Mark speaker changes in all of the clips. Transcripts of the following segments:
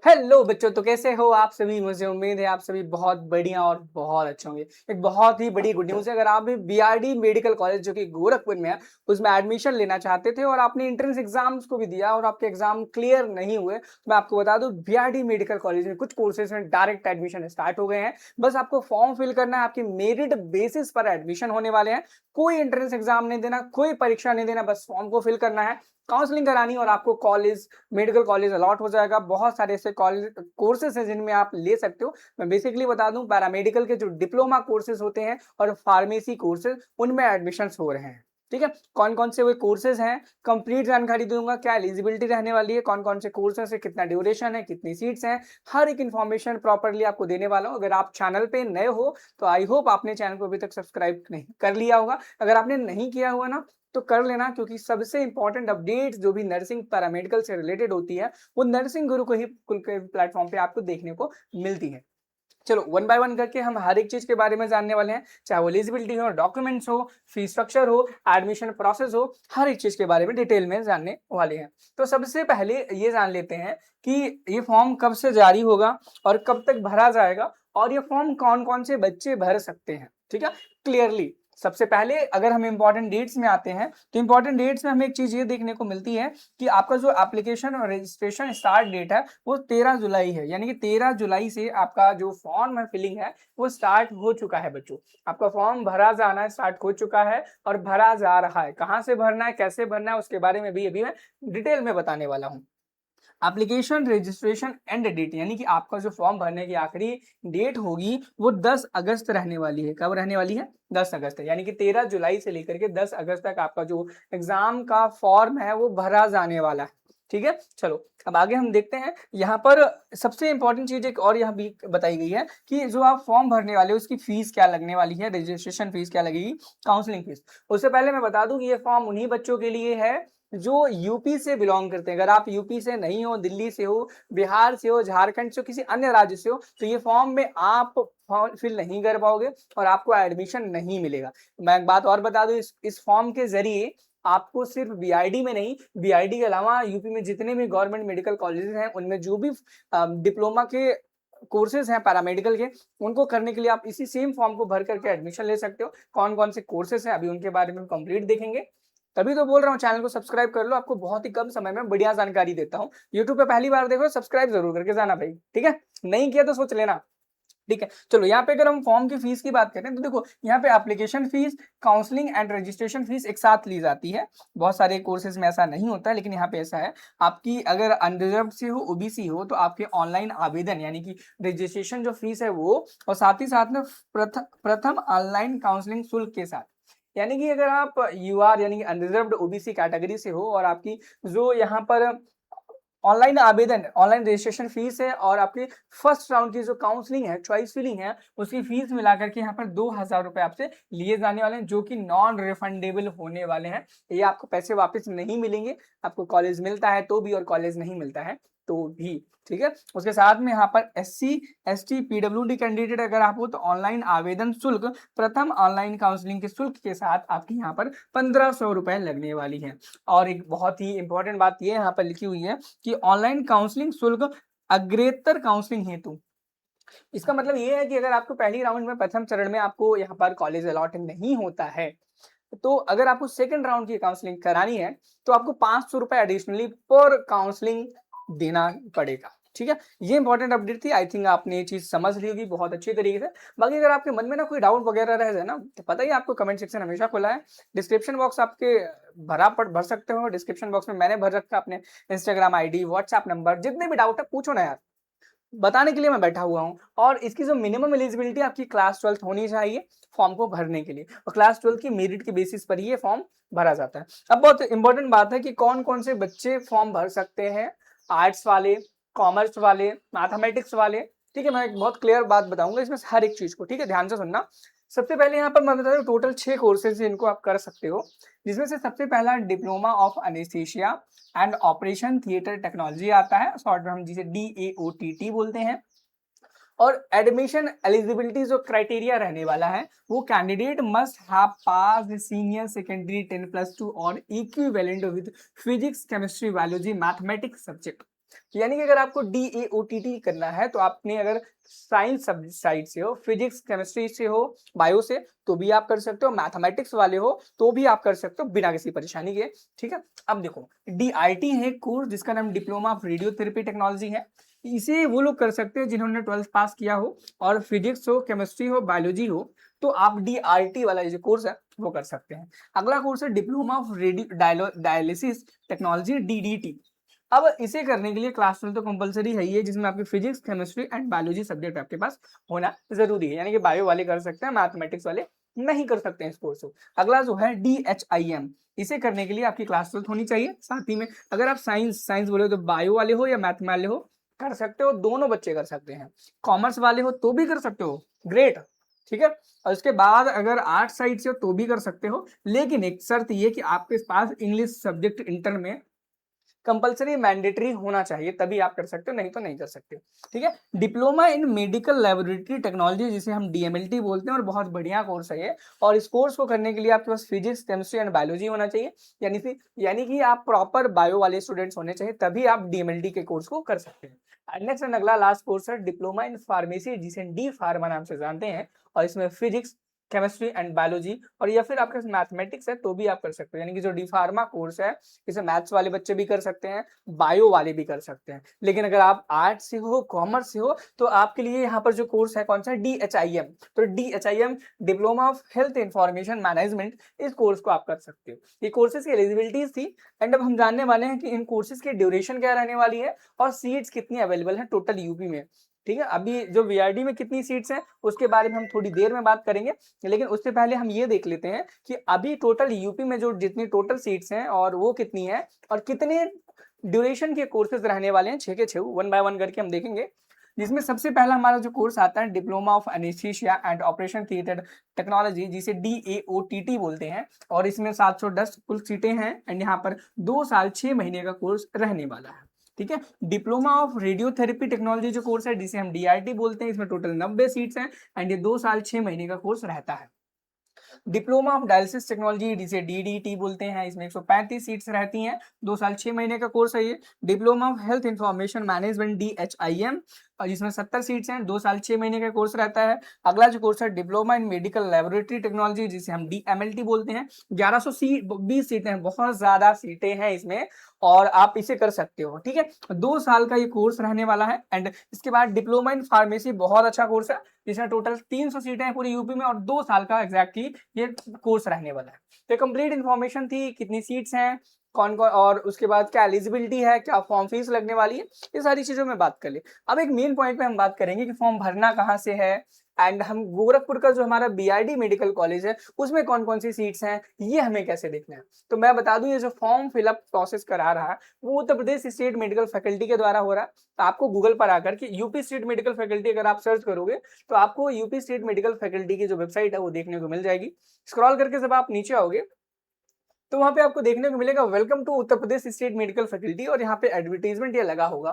Speaker 1: Hello बच्चों, तो कैसे हो आप सभी। मुझे उम्मीद है आप सभी बहुत बढ़िया और बहुत अच्छे होंगे। एक बहुत ही बड़ी गुड न्यूज़ है, अगर आप भी बीआरडी मेडिकल कॉलेज जो कि गोरखपुर में है उसमें एडमिशन लेना चाहते थे और आपने एंट्रेंस एग्जाम्स को भी दिया और आपके एग्जाम क्लियर नहीं हुए, तो मैं आपको बता दूं बीआरडी मेडिकल कॉलेज में कुछ कोर्सेज में डायरेक्ट एडमिशन स्टार्ट हो गए हैं। बस आपको फॉर्म फिल करना है, आपकी मेरिट बेसिस पर एडमिशन होने वाले हैं। कोई एंट्रेंस एग्जाम नहीं देना, कोई परीक्षा नहीं देना, बस फॉर्म को फिल करना है, काउंसलिंग करानी और आपको कॉलेज मेडिकल कॉलेज अलॉट हो जाएगा। बहुत सारे ऐसे कॉलेज कोर्सेज हैं जिनमें आप ले सकते हो। मैं बेसिकली बता दूं, पैरामेडिकल के जो डिप्लोमा कोर्सेज होते हैं और फार्मेसी कोर्सेज उनमें एडमिशन्स हो रहे हैं। ठीक है, कौन कौन से वो कोर्सेज हैं कंप्लीट जानकारी दूंगा, क्या एलिजिबिलिटी रहने वाली है, कौन कौन से कोर्सेज है, कितना ड्यूरेशन है, कितनी सीट्स हैं, हर एक इन्फॉर्मेशन प्रॉपरली आपको देने वाला हूं। अगर आप चैनल पे नए हो तो आई होप आपने चैनल को अभी तक सब्सक्राइब नहीं कर लिया होगा। अगर आपने नहीं किया हुआ ना तो कर लेना, क्योंकि सबसे इंपॉर्टेंट अपडेट्स जो भी नर्सिंग पैरामेडिकल से रिलेटेड होती है वो नर्सिंग गुरु को ही कुल के प्लेटफॉर्म पे आपको देखने को मिलती है। चलो वन बाय वन करके हम हर एक चीज के बारे में जानने वाले हैं, चाहे वो एलिजिबिलिटी हो, डॉक्यूमेंट्स हो, फीस स्ट्रक्चर हो, एडमिशन प्रोसेस हो, हर एक चीज के बारे में डिटेल में जानने वाले हैं। तो सबसे पहले ये जान लेते हैं कि ये फॉर्म कब से जारी होगा और कब तक भरा जाएगा और ये फॉर्म कौन कौन से बच्चे भर सकते हैं। ठीक है, क्लियरली सबसे पहले अगर हम इंपॉर्टेंट डेट्स में आते हैं तो इंपॉर्टेंट डेट्स में हमें एक चीज ये देखने को मिलती है कि आपका जो एप्लीकेशन और रजिस्ट्रेशन स्टार्ट डेट है वो 13 जुलाई है, यानी कि 13 जुलाई से आपका जो फॉर्म है फिलिंग है वो स्टार्ट हो चुका है। बच्चों, आपका फॉर्म भरा जाना स्टार्ट हो चुका है और भरा जा रहा है। कहाँ से भरना है, कैसे भरना है, उसके बारे में भी अभी मैं डिटेल में बताने वाला हूँ। एप्लीकेशन रजिस्ट्रेशन एंड डेट, यानी कि आपका जो फॉर्म भरने की आखिरी डेट होगी वो 10 अगस्त रहने वाली है। कब रहने वाली है? 10 अगस्त है, यानी कि 13 जुलाई से लेकर के 10 अगस्त तक आपका जो एग्जाम का फॉर्म है वो भरा जाने वाला है। ठीक है, चलो अब आगे हम देखते हैं। यहाँ पर सबसे इंपॉर्टेंट चीज एक और यहाँ भी बताई गई है कि जो आप फॉर्म भरने वाले हो उसकी फीस क्या लगने वाली है, रजिस्ट्रेशन फीस क्या लगेगी, काउंसलिंग फीस। उससे पहले मैं बता दूं कि ये फॉर्म उन्हीं बच्चों के लिए है जो यूपी से बिलोंग करते हैं। अगर आप यूपी से नहीं हो, दिल्ली से हो, बिहार से हो, झारखंड से हो, किसी अन्य राज्य से हो, तो ये फॉर्म में आप फॉर्म फिल नहीं कर पाओगे और आपको एडमिशन नहीं मिलेगा। मैं एक बात और बता दूं, इस फॉर्म के जरिए आपको सिर्फ बीआईडी में नहीं, बीआईडी के अलावा यूपी में जितने भी गवर्नमेंट मेडिकल कॉलेजेस हैं उनमें जो भी डिप्लोमा के कोर्सेज हैं पैरामेडिकल के, उनको करने के लिए आप इसी सेम फॉर्म को भर करके एडमिशन ले सकते हो। कौन कौन से कोर्सेज हैं अभी उनके बारे में कंप्लीट देखेंगे। तभी तो बोल रहा हूँ चैनल को सब्सक्राइब कर लो, आपको बहुत ही कम समय में बढ़िया जानकारी देता हूँ। यूट्यूब पे पहली बार देखो, सब्सक्राइब जरूर करके जाना भाई, ठीक है, नहीं किया तो सोच लेना। ठीक है, चलो यहाँ पे अगर हम फॉर्म की फीस की बात करें तो देखो यहाँ पे application fees, counselling and registration fees एक साथ ली जाती है। बहुत सारे कोर्सेज में ऐसा नहीं होता है, लेकिन यहाँ पे ऐसा है। आपकी अगर अनरिजर्व से हो, ओबीसी हो, तो आपके ऑनलाइन आवेदन यानी कि रजिस्ट्रेशन जो फीस है वो, और साथ ही साथ में प्रथम ऑनलाइन काउंसलिंग शुल्क के साथ, यानी कि अगर आप यूआर यानी कि अनरिजर्व्ड ओबीसी कैटेगरी से हो और आपकी जो यहाँ पर ऑनलाइन आवेदन, ऑनलाइन रजिस्ट्रेशन फीस है और आपकी फर्स्ट राउंड की जो काउंसलिंग है, चॉइस फिलिंग है, उसकी फीस मिलाकर के यहाँ पर 2,000 रुपए आपसे लिए जाने वाले हैं, जो कि नॉन रिफंडेबल होने वाले हैं। ये आपको पैसे वापस नहीं मिलेंगे, आपको कॉलेज मिलता है तो भी और कॉलेज नहीं मिलता है तो भी। ठीक है, उसके साथ में यहाँ पर एससी एसटी पीडब्ल्यूडी कैंडिडेट अगर आप हो तो ऑनलाइन आवेदन शुल्क प्रथम ऑनलाइन काउंसलिंग के शुल्क के साथ आपकी यहाँ पर 1,500 रुपए लगने वाली है। और एक बहुत ही इंपॉर्टेंट बात ये यहाँ पर लिखी हुई है कि ऑनलाइन काउंसलिंग शुल्क अग्रेतर काउंसलिंग हेतु। इसका मतलब ये है कि अगर आपको पहली राउंड में, प्रथम चरण में आपको यहाँ पर कॉलेज अलॉट नहीं होता है, तो अगर आपको सेकंड राउंड की काउंसलिंग करानी है तो आपको 500 रुपए एडिशनली पर काउंसलिंग देना पड़ेगा। ठीक है, ये इंपॉर्टेंट अपडेट थी। आई थिंक आपने ये चीज समझ ली होगी बहुत अच्छी तरीके से। बाकी अगर आपके मन में ना कोई डाउट वगैरह रह जाए ना, तो पता ही आपको कमेंट सेक्शन हमेशा खुला है। डिस्क्रिप्शन बॉक्स आपके भर सकते हो। डिस्क्रिप्शन बॉक्स में मैंने भर रखा अपने इंस्टाग्राम आईडी, व्हाट्सएप नंबर, जितने भी डाउट है पूछो ना यार, बताने के लिए मैं बैठा हुआ हूँ। और इसकी जो मिनिमम एलिजिबिलिटी आपकी क्लास 12th होनी चाहिए फॉर्म को भरने के लिए, और क्लास 12th की मेरिट के बेसिस पर ही ये फॉर्म भरा जाता है। अब बहुत इंपॉर्टेंट बात है कि कौन कौन से बच्चे फॉर्म भर सकते हैं, आर्ट्स वाले, कॉमर्स वाले, मैथमेटिक्स वाले। ठीक है, मैं एक बहुत क्लियर बात बताऊंगा इसमें हर एक चीज को, ठीक है, ध्यान से सुनना। सबसे पहले यहाँ पर मैं बता दूं टोटल 6 कोर्सेज इनको आप कर सकते हो, जिसमें से सबसे पहला diploma of anaesthesia and operation theatre technology आता है, शॉर्ट में हम जिसे DAOTT बोलते हैं। और एडमिशन एलिजिबिलिटी जो क्राइटेरिया रहने वाला है वो candidate must have pass senior secondary 10+2 और equivalent with physics chemistry biology mathematics subject. यानी कि अगर आपको DAOTT करना है तो आपने अगर साइंस साइड से हो, फिजिक्स केमिस्ट्री से हो, बायो से, तो भी आप कर सकते हो, मैथमेटिक्स वाले हो तो भी आप कर सकते हो बिना किसी परेशानी के। ठीक है, अब देखो DIT है कोर्स जिसका नाम डिप्लोमा ऑफ रेडियोथेरेपी टेक्नोलॉजी है। इसे वो लोग कर सकते हैं जिन्होंने 12th पास किया हो और फिजिक्स हो, केमिस्ट्री हो, बायोलॉजी हो, तो आप DRT वाला जो कोर्स है वो कर सकते हैं। अगला कोर्स है diploma of radio dialysis technology, DDT। अब इसे करने के लिए क्लास 12 तो कंपलसरी है ही है, जिसमें आपकी physics chemistry and biology subject आपके पास होना जरूरी है, यानी कि बायो वाले कर सकते हैं, मैथमेटिक्स वाले नहीं कर सकते हैं इस कोर्स को। अगला जो है DHIM, इसे करने के लिए आपकी क्लास 12 होनी चाहिए। साथ ही में अगर आप साइंस बोले तो बायो वाले हो या मैथ वाले हो कर सकते हो, दोनों बच्चे कर सकते हैं। कॉमर्स वाले हो तो भी कर सकते हो, ग्रेट। ठीक है, और उसके बाद अगर आर्ट साइड से हो तो भी कर सकते हो, लेकिन एक शर्त ये कि आपके पास इंग्लिश सब्जेक्ट इंटर में कंपलसरी मैंडेटरी होना चाहिए, तभी आप कर सकते हो, नहीं तो नहीं कर सकते। ठीक है, diploma in medical laboratory technology जिसे हम DMLT बोलते हैं, और बहुत बढ़िया कोर्स है ये। और इस कोर्स को करने के लिए आपके पास फिजिक्स केमिस्ट्री एंड बायोलॉजी होना चाहिए, यानी कि आप प्रॉपर बायो वाले स्टूडेंट्स होने चाहिए, तभी आप DMLT के कोर्स को कर सकते हैं। नेक्स्ट एंड अगला लास्ट कोर्स है डिप्लोमा इन फार्मेसी जिसे D फार्मा नाम से जानते हैं, और इसमें फिजिक्स केमिस्ट्री एंड बायोलॉजी और या फिर आपके मैथमेटिक्स है तो भी आप कर सकते हो। यानी कि जो डी फार्मा कोर्स है इसे मैथ्स वाले बच्चे भी कर सकते हैं, बायो वाले भी कर सकते हैं। लेकिन अगर आप आर्ट से हो, कॉमर्स से हो, तो आपके लिए यहाँ पर जो कोर्स है कौन सा है, DHIM। तो DHIM diploma of health information management, इस कोर्स को आप कर सकते हो। ये कोर्सेज की एलिजिबिलिटीज थी, एंड अब हम जानने वाले हैं कि इन कोर्सेज की ड्यूरेशन क्या रहने वाली है और सीट्स कितनी अवेलेबल है टोटल यूपी में। ठीक है, अभी जो VRD में कितनी सीट्स हैं उसके बारे में हम थोड़ी देर में बात करेंगे, लेकिन उससे पहले हम ये देख लेते हैं कि अभी टोटल यूपी में जो जितनी टोटल सीट्स हैं और वो कितनी है और कितने ड्यूरेशन के कोर्सेज रहने वाले हैं, 6 के 6 वन बाय वन करके हम देखेंगे। जिसमें सबसे पहला हमारा जो कोर्स आता है diploma of anaesthesia and operation theatre technology जिसे DAOTT बोलते हैं, और इसमें 710 कुल सीटें हैं, एंड यहाँ पर 2 साल 6 महीने का कोर्स रहने वाला है। ठीक है, डिप्लोमा ऑफ रेडियोथेरेपी टेक्नोलॉजी जो कोर्स है जिसे हम DRT बोलते हैं, इसमें टोटल 90 सीट्स हैं, एंड ये 2 साल 6 महीने का कोर्स रहता है। डिप्लोमा ऑफ डायलिसिस टेक्नोलॉजी जिसे DDT बोलते हैं, इसमें 135 सीट्स रहती हैं, 2 साल 6 महीने का कोर्स है ये। Diploma of health information management DHIM, और जिसमें 70 सीट्स हैं, 2 साल 6 महीने का कोर्स रहता है। अगला जो कोर्स है diploma in medical laboratory technology जिसे हम DMLT बोलते हैं, 1120 सीटें हैं, बहुत ज्यादा सीटें हैं इसमें, और आप इसे कर सकते हो। ठीक है, 2 साल का ये कोर्स रहने वाला है। एंड इसके बाद डिप्लोमा इन फार्मेसी, बहुत अच्छा कोर्स है, जिसमें टोटल 300 सीटें हैं पूरी यूपी में, और 2 साल का एग्जैक्टली ये कोर्स रहने वाला है। तो कंप्लीट इन्फॉर्मेशन थी, कितनी सीट्स हैं, कौन कौन, और उसके बाद क्या एलिजिबिलिटी है, क्या फॉर्म फीस लगने वाली है, ये सारी चीजों में बात कर ले। अब एक मेन पॉइंट पे हम बात करेंगे कि फॉर्म भरना कहाँ से है, एंड हम गोरखपुर का जो हमारा BRD मेडिकल कॉलेज है उसमें कौन कौन सी सीट्स हैं, ये हमें कैसे देखना है। तो मैं बता दूं, ये जो फॉर्म फिलअप प्रोसेस करा रहा है वो उत्तर प्रदेश स्टेट मेडिकल फैकल्टी के द्वारा हो रहा है। तो आपको गूगल पर आकर के यूपी स्टेट मेडिकल फैकल्टी अगर आप सर्च करोगे तो आपको यूपी स्टेट मेडिकल फैकल्टी की जो वेबसाइट है वो देखने को मिल जाएगी। स्क्रॉल करके जब आप नीचे आओगे तो वहां पे आपको देखने को मिलेगा welcome to Uttar Pradesh state medical faculty, और यहाँ पे एडवर्टीजमेंट ये लगा होगा,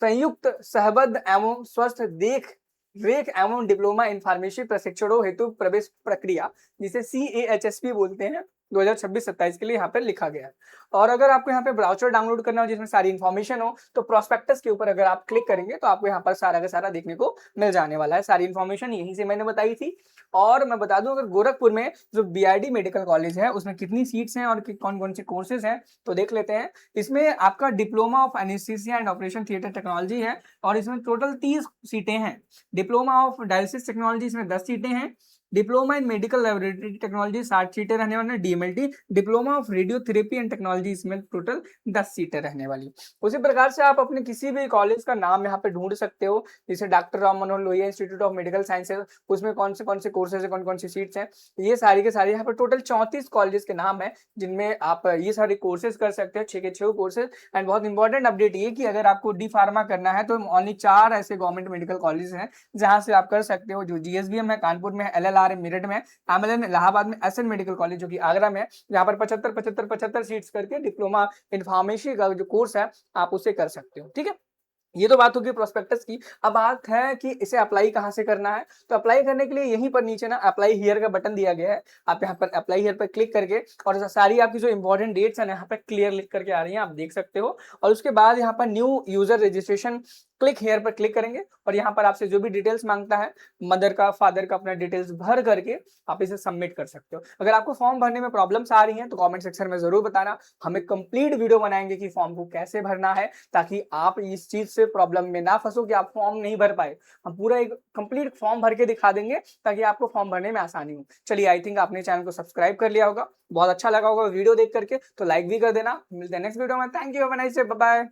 Speaker 1: संयुक्त सहबद्ध एवं स्वस्थ देख रेख एवं डिप्लोमा इन फार्मेसी प्रशिक्षणों हेतु प्रवेश प्रक्रिया जिसे CAHSP बोलते हैं 2026-27 के लिए यहाँ पर लिखा गया है। और अगर आपको यहाँ पे ब्राउचर डाउनलोड करना हो जिसमें सारी इन्फॉर्मेशन हो तो प्रोस्पेक्टस के ऊपर अगर आप क्लिक करेंगे तो आपको यहाँ पर सारा का सारा देखने को मिल जाने वाला है। सारी इन्फॉर्मेशन यहीं से मैंने बताई थी। और मैं बता दूं, अगर गोरखपुर में जो BRD मेडिकल कॉलेज है उसमें कितनी सीट्स हैं और कौन कौन से कोर्सेज हैं तो देख लेते हैं। इसमें आपका diploma of anaesthesia and operation theatre technology है, और इसमें टोटल 30 सीटें हैं। डिप्लोमा ऑफ डायलिसिस टेक्नोलॉजी इसमें 10 सीटें हैं। Diploma in medical laboratory technology 60 सीटें रहने वाली है, DMLT। Diploma of radiotherapy and technology इसमें टोटल 10 सीटें रहने वाली। उसी प्रकार से आप अपने किसी भी कॉलेज का नाम यहाँ पे ढूंढ सकते हो, जैसे doctor Ram Manohar Lohia institute of medical sciences, उसमें कौन से कोर्सेज है, कौन कौन सी सीट्स हैं, ये सारी के सारे यहाँ पर टोटल 34 कॉलेजेस के नाम है जिनमें आप ये सारे कोर्सेज कर सकते हो, 6 के 6 कोर्सेज। एंड बहुत इंपॉर्टेंट अपडेट ये कि अगर आपको डी फार्मा करना है तो ओनली 4 ऐसे गवर्नमेंट मेडिकल कॉलेज हैं जहां से आप कर सकते हो, जो GSBM है कानपुर में, LLR है मेरठ में, MLN इलाहाबाद में, SN मेडिकल कॉलेज जो कि आगरा में है, जहां पर 75 सीट्स करके डिप्लोमा इन फार्मेसी का जो कोर्स है आप उसे कर सकते हो। ठीक है, ये तो बात होगी प्रोस्पेक्टस की। अब बात है कि इसे अप्लाई कहाँ से करना है? तो अप्लाई करने के लिए यहीं पर नीचे ना अप्लाई हियर का बटन दिया गया है। आप यहाँ पर अप्लाई हियर पर क्लिक करके और सारी आपकी जो इंपॉर्टेंट डेट्स हैं यहाँ पे क्लियर लिख करके आ रही हैं, आप देख सकते हो। और उसके बाद यहाँ पर new user registration click here पर क्लिक करेंगे और यहाँ पर आपसे जो भी डिटेल्स मांगता है, मदर का, फादर का, अपना डिटेल्स भर करके आप इसे सबमिट कर सकते हो। अगर आपको फॉर्म भरने में प्रॉब्लम्स आ रही हैं तो कमेंट सेक्शन में जरूर बताना, हम एक कंप्लीट वीडियो बनाएंगे कि फॉर्म को कैसे भरना है, ताकि आप इस चीज से प्रॉब्लम में ना फंसो कि आप फॉर्म नहीं भर पाए। हम पूरा एक कंप्लीट फॉर्म भर के दिखा देंगे ताकि आपको फॉर्म भरने में आसानी हो। चलिए, आई थिंक आपने चैनल को सब्सक्राइब कर लिया होगा, बहुत अच्छा लगा होगा वीडियो देख करके, तो लाइक भी कर देना। मिलते हैं नेक्स्ट वीडियो में। Thank you, have a nice day, bye bye.